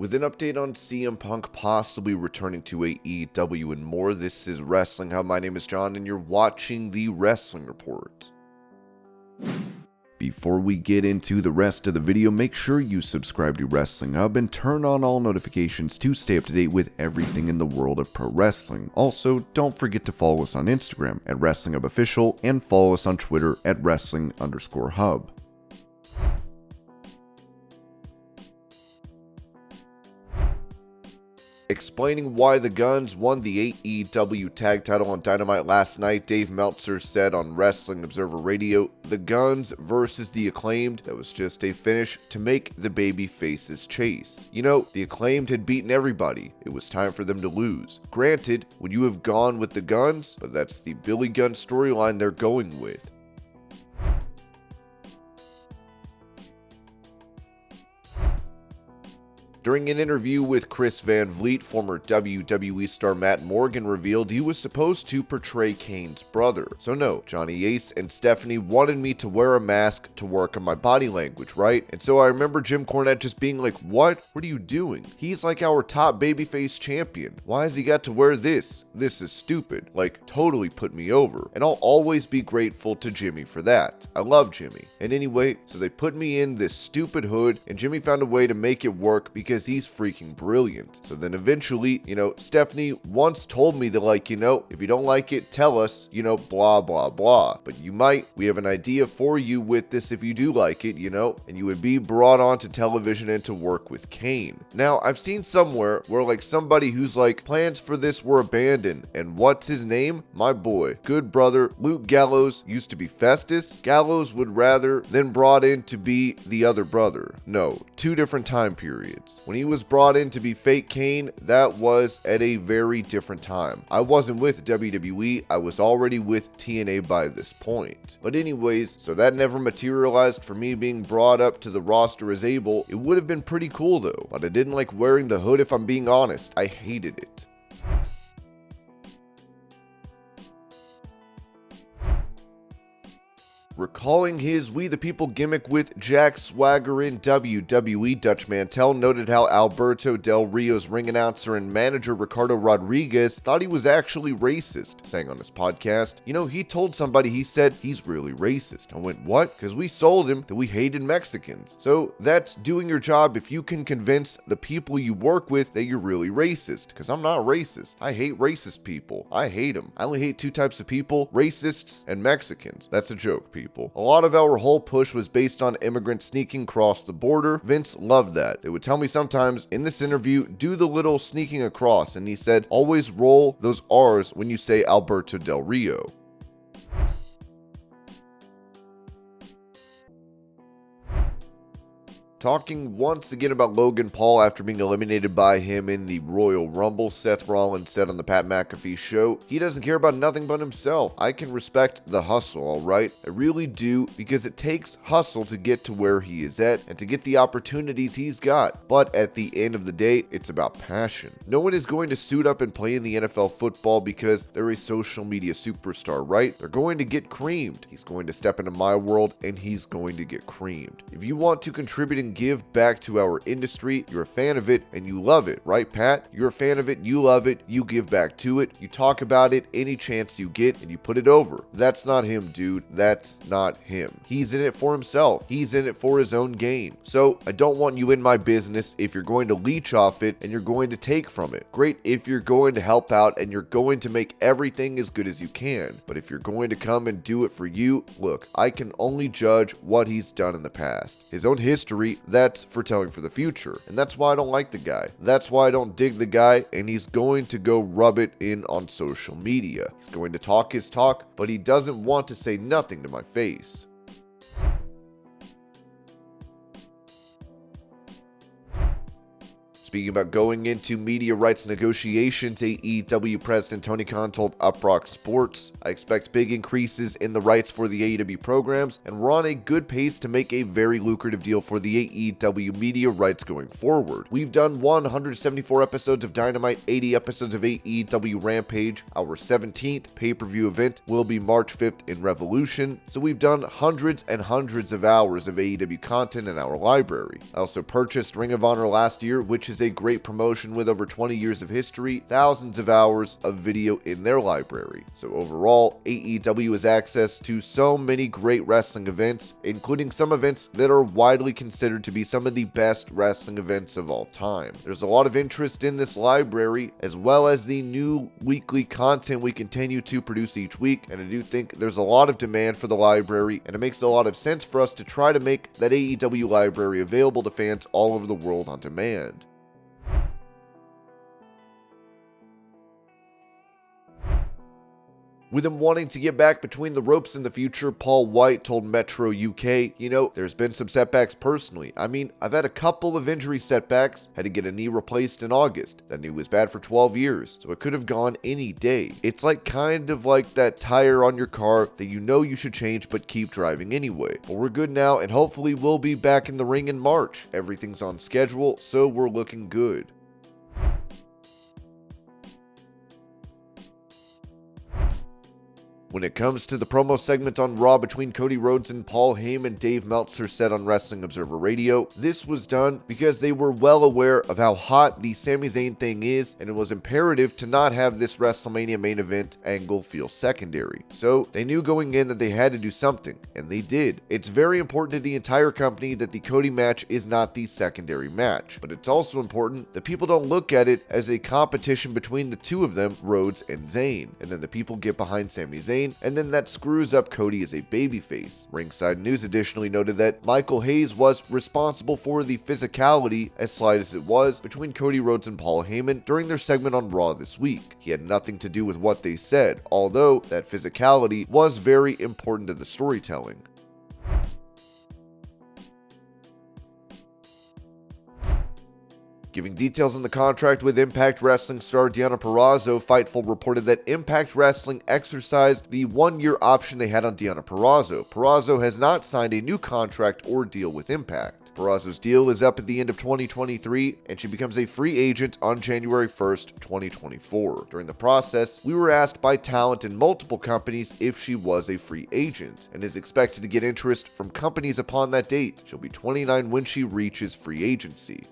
With an update on CM Punk possibly returning to AEW and more, this is Wrestling Hub. My name is John and you're watching the Wrestling Report. Before we get into the rest of the video, make sure you subscribe to Wrestling Hub and turn on all notifications to stay up to date with everything in the world of pro wrestling. Also, don't forget to follow us on Instagram at Wrestling Hub Official and follow us on Twitter at Wrestling_Hub. Explaining why the Gunns won the AEW tag title on Dynamite last night, Dave Meltzer said on Wrestling Observer Radio, the Gunns versus the Acclaimed, that was just a finish to make the baby faces chase. You know, the Acclaimed had beaten everybody. It was time for them to lose. Granted, would you have gone with the Gunns? But that's the Billy Gunn storyline they're going with. During an interview with Chris Van Vliet, former WWE star Matt Morgan revealed he was supposed to portray Kane's brother. So no, Johnny Ace and Stephanie wanted me to wear a mask to work on my body language, right? And so I remember Jim Cornette just being like, what are you doing? He's like our top babyface champion. Why has he got to wear this? This is stupid. Like, totally put me over. And I'll always be grateful to Jimmy for that. I love Jimmy. And anyway, so they put me in this stupid hood and Jimmy found a way to make it work because he's freaking brilliant. So then eventually, Stephanie once told me that, like, if you don't like it, tell us, blah, blah, blah. But you might. We have an idea for you with this if you do like it, and you would be brought onto television and to work with Kane. Now, I've seen somewhere where, like, somebody who's like, plans for this were abandoned. And what's his name? My boy, good brother, Luke Gallows, used to be Festus. Gallows would rather than brought in to be the other brother. No, two different time periods. When he was brought in to be fake Kane, that was at a very different time. I wasn't with WWE, I was already with TNA by this point. But anyways, so that never materialized for me being brought up to the roster as Abel. It would have been pretty cool though, but I didn't like wearing the hood if I'm being honest. I hated it. Recalling his We the People gimmick with Jack Swagger in WWE, Dutch Mantell noted how Alberto Del Rio's ring announcer and manager Ricardo Rodriguez thought he was actually racist, saying on his podcast, he told somebody, he said, he's really racist. I went, what? Because we sold him that we hated Mexicans. So that's doing your job if you can convince the people you work with that you're really racist, because I'm not racist. I hate racist people. I hate them. I only hate two types of people, racists and Mexicans. That's a joke, people. A lot of our whole push was based on immigrants sneaking across the border. Vince loved that. They would tell me sometimes in this interview, do the little sneaking across, and he said, always roll those R's when you say Alberto Del Rio. Talking once again about Logan Paul after being eliminated by him in the Royal Rumble, Seth Rollins said on the Pat McAfee show, he doesn't care about nothing but himself. I can respect the hustle, alright? I really do, because it takes hustle to get to where he is at and to get the opportunities he's got. But at the end of the day, it's about passion. No one is going to suit up and play in the NFL football because they're a social media superstar, right? They're going to get creamed. He's going to step into my world and he's going to get creamed. If you want to contribute and give back to our industry, you're a fan of it and you love it, right, Pat? You're a fan of it, you love it, you give back to it, you talk about it any chance you get, and you put it over. That's not him, dude. That's not him. He's in it for himself. He's in it for his own gain. So I don't want you in my business if you're going to leech off it and you're going to take from it. Great if you're going to help out and you're going to make everything as good as you can. But if you're going to come and do it for you, look, I can only judge what he's done in the past. His own history, that's foretelling for the future. And that's why I don't like the guy. That's why I don't dig the guy, and he's going to go rub it in on social media. He's going to talk his talk, but he doesn't want to say nothing to my face. Speaking about going into media rights negotiations, AEW President Tony Khan told Uprock Sports, I expect big increases in the rights for the AEW programs, and we're on a good pace to make a very lucrative deal for the AEW media rights going forward. We've done 174 episodes of Dynamite, 80 episodes of AEW Rampage. Our 17th pay-per-view event will be March 5th in Revolution, so we've done hundreds and hundreds of hours of AEW content in our library. I also purchased Ring of Honor last year, which is is a great promotion with over 20 years of history, thousands of hours of video in their library. So overall, AEW has access to so many great wrestling events, including some events that are widely considered to be some of the best wrestling events of all time. There's a lot of interest in this library, as well as the new weekly content we continue to produce each week, and I do think there's a lot of demand for the library, and it makes a lot of sense for us to try to make that AEW library available to fans all over the world on demand. With him wanting to get back between the ropes in the future, Paul Wight told Metro UK, there's been some setbacks personally. I mean, I've had a couple of injury setbacks, had to get a knee replaced in August. That knee was bad for 12 years, so it could have gone any day. It's kind of like that tire on your car that you should change but keep driving anyway. But we're good now, and hopefully we'll be back in the ring in March. Everything's on schedule, so we're looking good. When it comes to the promo segment on Raw between Cody Rhodes and Paul Heyman, Dave Meltzer said on Wrestling Observer Radio, this was done because they were well aware of how hot the Sami Zayn thing is, and it was imperative to not have this WrestleMania main event angle feel secondary. So they knew going in that they had to do something, and they did. It's very important to the entire company that the Cody match is not the secondary match, but it's also important that people don't look at it as a competition between the two of them, Rhodes and Zayn, and then the people get behind Sami Zayn, and then that screws up Cody as a babyface. Ringside News additionally noted that Michael Hayes was responsible for the physicality, as slight as it was, between Cody Rhodes and Paul Heyman during their segment on Raw this week. He had nothing to do with what they said, although that physicality was very important to the storytelling. Giving details on the contract with Impact Wrestling star Deonna Purrazzo, Fightful reported that Impact Wrestling exercised the one-year option they had on Deonna Purrazzo. Purrazzo has not signed a new contract or deal with Impact. Purrazzo's deal is up at the end of 2023, and she becomes a free agent on January 1st, 2024. During the process, we were asked by talent in multiple companies if she was a free agent, and is expected to get interest from companies upon that date. She'll be 29 when she reaches free agency.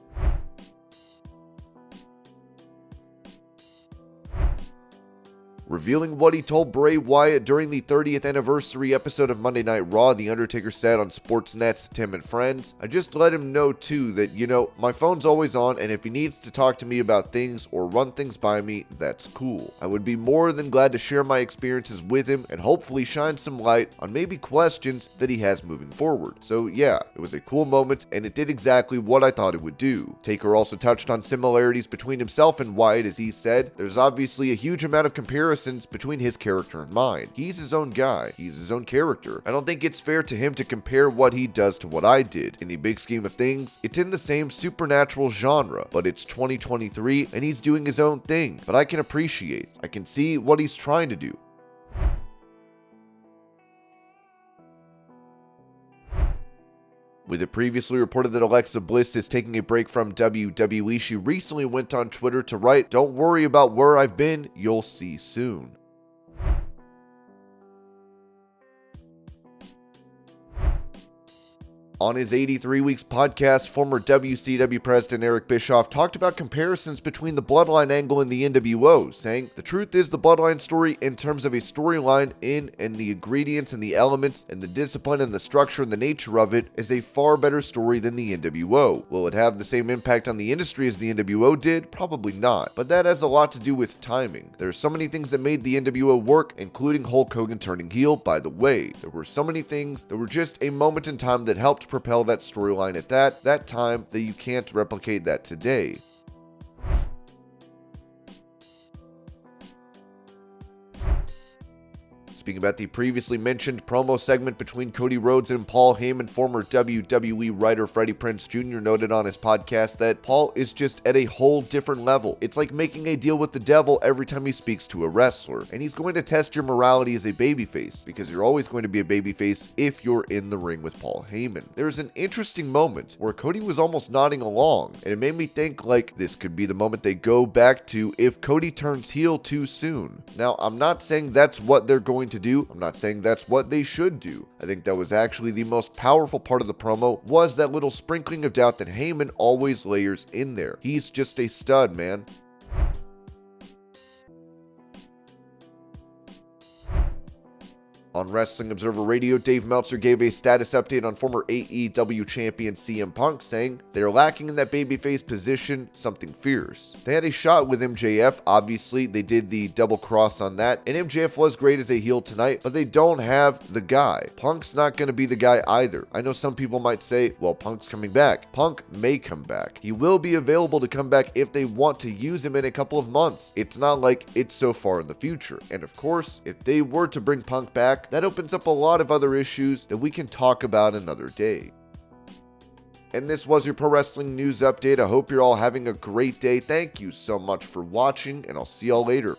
Revealing what he told Bray Wyatt during the 30th anniversary episode of Monday Night Raw, The Undertaker said on Sportsnet's Tim and Friends, I just let him know too that, my phone's always on, and if he needs to talk to me about things or run things by me, that's cool. I would be more than glad to share my experiences with him and hopefully shine some light on maybe questions that he has moving forward. So yeah, it was a cool moment, and it did exactly what I thought it would do. Taker also touched on similarities between himself and Wyatt, as he said, there's obviously a huge amount of comparisons between his character and mine. He's his own guy. He's his own character. I don't think it's fair to him to compare what he does to what I did. In the big scheme of things, it's in the same supernatural genre, but it's 2023 and he's doing his own thing. But I can see what he's trying to do. With it previously reported that Alexa Bliss is taking a break from WWE, she recently went on Twitter to write, "Don't worry about where I've been, you'll see soon." On his 83 Weeks podcast, former WCW President Eric Bischoff talked about comparisons between the Bloodline angle and the NWO, saying, the truth is the Bloodline story in terms of a storyline and the ingredients and the elements and the discipline and the structure and the nature of it is a far better story than the NWO. Will it have the same impact on the industry as the NWO did? Probably not, but that has a lot to do with timing. There are so many things that made the NWO work, including Hulk Hogan turning heel, by the way. There were so many things that were just a moment in time that helped propel that storyline at that time that you can't replicate that today. Speaking about the previously mentioned promo segment between Cody Rhodes and Paul Heyman, former WWE writer Freddie Prinze Jr. noted on his podcast that Paul is just at a whole different level. It's like making a deal with the devil every time he speaks to a wrestler, and he's going to test your morality as a babyface, because you're always going to be a babyface if you're in the ring with Paul Heyman. There's an interesting moment where Cody was almost nodding along, and it made me think this could be the moment they go back to if Cody turns heel too soon. Now, I'm not saying that's what they're going to to do. I'm not saying that's what they should do. I think that was actually the most powerful part of the promo, was that little sprinkling of doubt that Heyman always layers in there. He's just a stud, man. On Wrestling Observer Radio, Dave Meltzer gave a status update on former AEW champion CM Punk, saying they're lacking in that babyface position, something fierce. They had a shot with MJF, obviously they did the double cross on that, and MJF was great as a heel tonight, but they don't have the guy. Punk's not going to be the guy either. I know some people might say, well, Punk's coming back. Punk may come back. He will be available to come back if they want to use him in a couple of months. It's not like it's so far in the future. And of course, if they were to bring Punk back, that opens up a lot of other issues that we can talk about another day. And this was your Pro Wrestling News Update. I hope you're all having a great day. Thank you so much for watching, and I'll see y'all later.